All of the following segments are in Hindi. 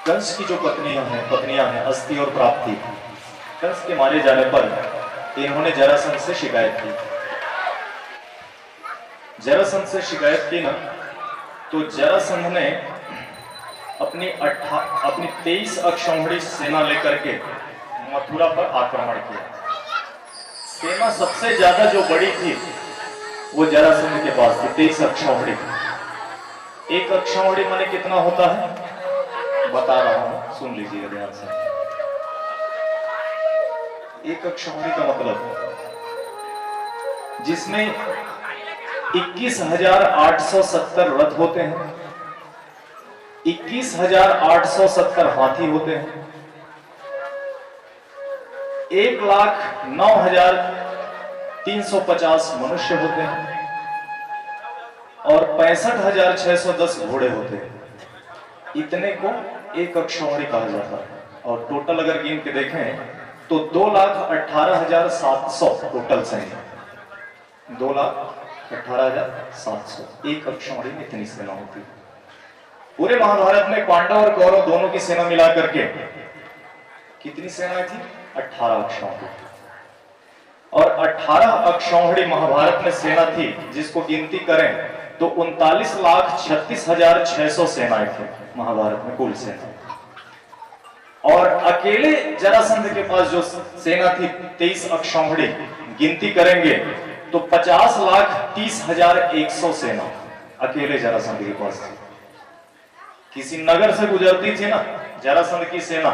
कंस की जो पत्नियां हैं अस्ति और प्राप्ति, कंस के मारे जाने पर इन्होंने जरासंध से शिकायत की। जरासंध से शिकायत की ना, तो जरासंध ने अपनी 23 अक्षौहिणी सेना लेकर के मथुरा पर आक्रमण किया। सेना सबसे ज्यादा जो बड़ी थी वो जरासंध के पास थी, 23 अक्षौहिणी। एक अक्षौहिणी माने कितना होता है बता रहा हूं, सुन लीजिएगा ध्यान से। एक अक्षौहिणी का मतलब जिसमें 21,870 रथ होते हैं, 21,870 हाथी होते हैं, 1,09,350 मनुष्य होते हैं और 65,610 घोड़े होते हैं। इतने को एक अक्षौहिणी कहा जाता है। और टोटल अगर गिन के देखें तो 2,18,700 टोटल सैन्य, 2,18,700 एक अक्षौहिणी में इतनी सेना होती है। पूरे महाभारत में पांडव और कौरव दोनों की सेना मिला करके कितनी सेना थी? 18 अक्षौहिणी। और 18 अक्षौहिणी महाभारत में सेना थी, जिसको गिनती करें तो 39,36,600 सेनाएं थी महाभारत में कुल सेना। और अकेले जरासंध के पास जो सेना थी 23 अक्षौहिणी, गिनती करेंगे तो 50,30,100 सेना अकेले जरासंध के पास थी। किसी नगर से गुजरती थी ना जरासंध की सेना,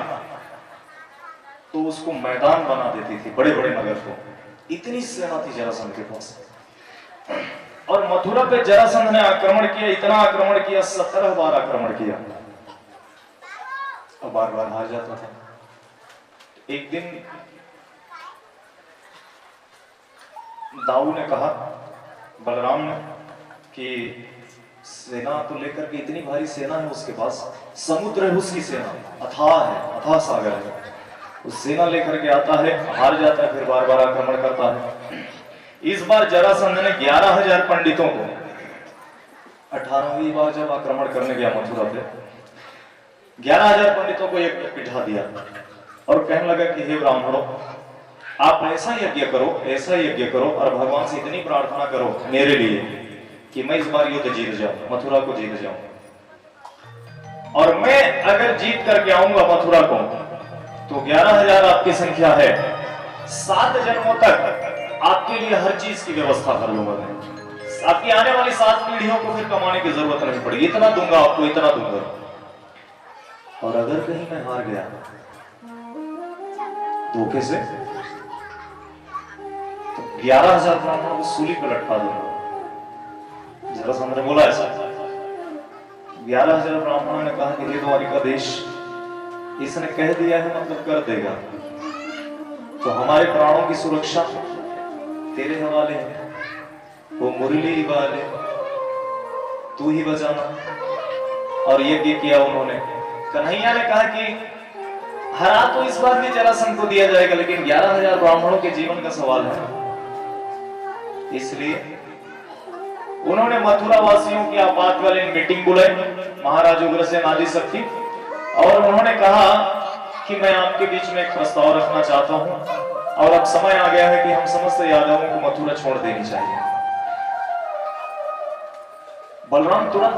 तो उसको मैदान बना देती थी, बड़े बड़े नगर को। इतनी सेना थी जरासंध के पास। और मथुरा पे जरासंध ने आक्रमण किया, इतना आक्रमण किया, 17 बार आक्रमण किया और बार बार हार जाता था। एक दिन दाऊ ने कहा बलराम ने कि सेना तो लेकर के, इतनी भारी सेना है उसके पास, समुद्र है उसकी सेना, अथाह है, अथाह सागर है, उस सेना लेकर के आता है, हार जाता है, फिर बार बार आक्रमण करता है। इस बार जरासंध ने 11,000 पंडितों को 18वीं बार जब आक्रमण करने गया मथुरा पे, 11,000 पंडितों को एक बिठा दिया और कहने लगा कि हे ब्राह्मणों, आप ऐसा यज्ञ करो, ऐसा यज्ञ करो और भगवान से इतनी प्रार्थना करो मेरे लिए कि मैं इस बार युद्ध जीत जाऊं, मथुरा को जीत जाऊं। और मैं अगर जीत करके आऊंगा मथुरा को तो 11,000 आपकी संख्या है, 7 जन्मों तक आपके लिए हर चीज की व्यवस्था कर लूंगा मैं। आपकी आने वाली 7 पीढ़ियों को फिर कमाने की जरूरत नहीं पड़ेगी, इतना दूंगा आपको, इतना दूंगा। और अगर कहीं मैं हार गया धोखे से, तो 11,000 ब्राह्मणों को सूली पर लटका दूंगा। जरासंध ने बोला ऐसा। 11,000 ब्राह्मणों ने कहा कि हे द्वारिकाधीश, इसने कह दिया है मतलब कर देगा, तो हमारे प्राणों की सुरक्षा तेरे हवाले है, वो मुरली ही वाले, तू ही बचाना। और यज्ञ किया उन्होंने। कन्हैया ने कहा कि हरा तो इस बार भी जरासंध को दिया जाएगा, लेकिन 11,000 ब्राह्मणों के जीवन का सवाल है। इसलिए उन्होंने मथुरा वासियों की आपातकालीन मीटिंग बुलाई, महाराज उग्रसेन आदि सबकी, और उन्होंने कहा कि मैं आपके बीच में एक प्रस्ताव रखना चाहता हूं और अब समय आ गया है कि हम समस्त यादवों को मथुरा छोड़ देनी चाहिए। बलराम तुरंत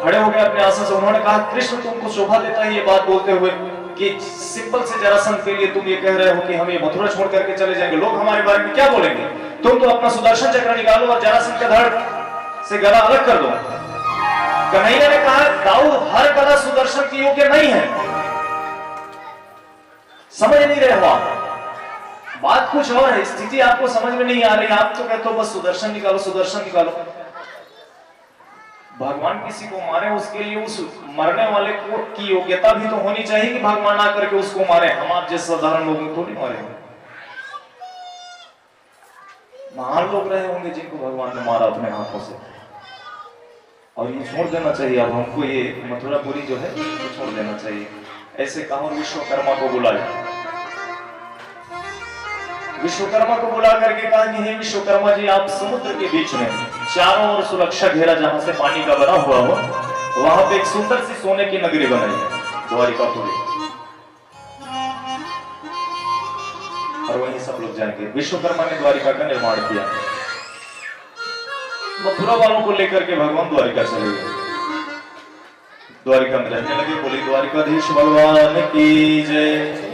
खड़े हो गए अपने आसन से। उन्होंने कहा कृष्ण तुमको शोभा देता है ये बात बोलते हुए कि सिंपल से जरासंध के लिए तुम ये कह रहे हो कि हम ये मथुरा छोड़ करके चले जाएंगे, लोग हमारे बारे में क्या बोलेंगे? तुम तो अपना सुदर्शन चक्र निकालो और जरासंध का धड़ से गला अलग कर दो। कन्हैया ने कहा दाऊ, हर गला सुदर्शन की योग्य नहीं है, समझ नहीं रहे हो आप, बात कुछ और है, स्थिति आपको समझ में नहीं आ रही। आप तो कहते हो बस सुदर्शन निकालो, सुदर्शन निकालो। भगवान किसी को मारे उसके लिए उस मरने वाले को की योग्यता भी तो होनी चाहिए कि भगवान आकर के उसको मारे। हम आप जैसे साधारण लोगों को नहीं मारे, महान लोग रहे होंगे जिनको भगवान ने मारा अपने हाथों से। और ये छोड़ देना चाहिए, अब हमको ये मथुरापुरी जो है ये छोड़ देना चाहिए। ऐसे कहा विश्वकर्मा को बुलाया, विश्वकर्मा को बुला करके कहा कि हे विश्वकर्मा जी, आप समुद्र के बीच में चारों ओर सुरक्षा घेरा जहां से पानी का बना हुआ हो, वहां पे एक सुंदर सी सोने की नगरी बनाई है। द्वारिकापुरी, और वहीं सब लोग जाएंगे। विश्वकर्मा ने द्वारिका का निर्माण किया। मथुरा वालों को लेकर के भगवान द्वारिका चले गए, द्वारिका में रहने लगे। बोली द्वारिकाधीश भगवान की जय।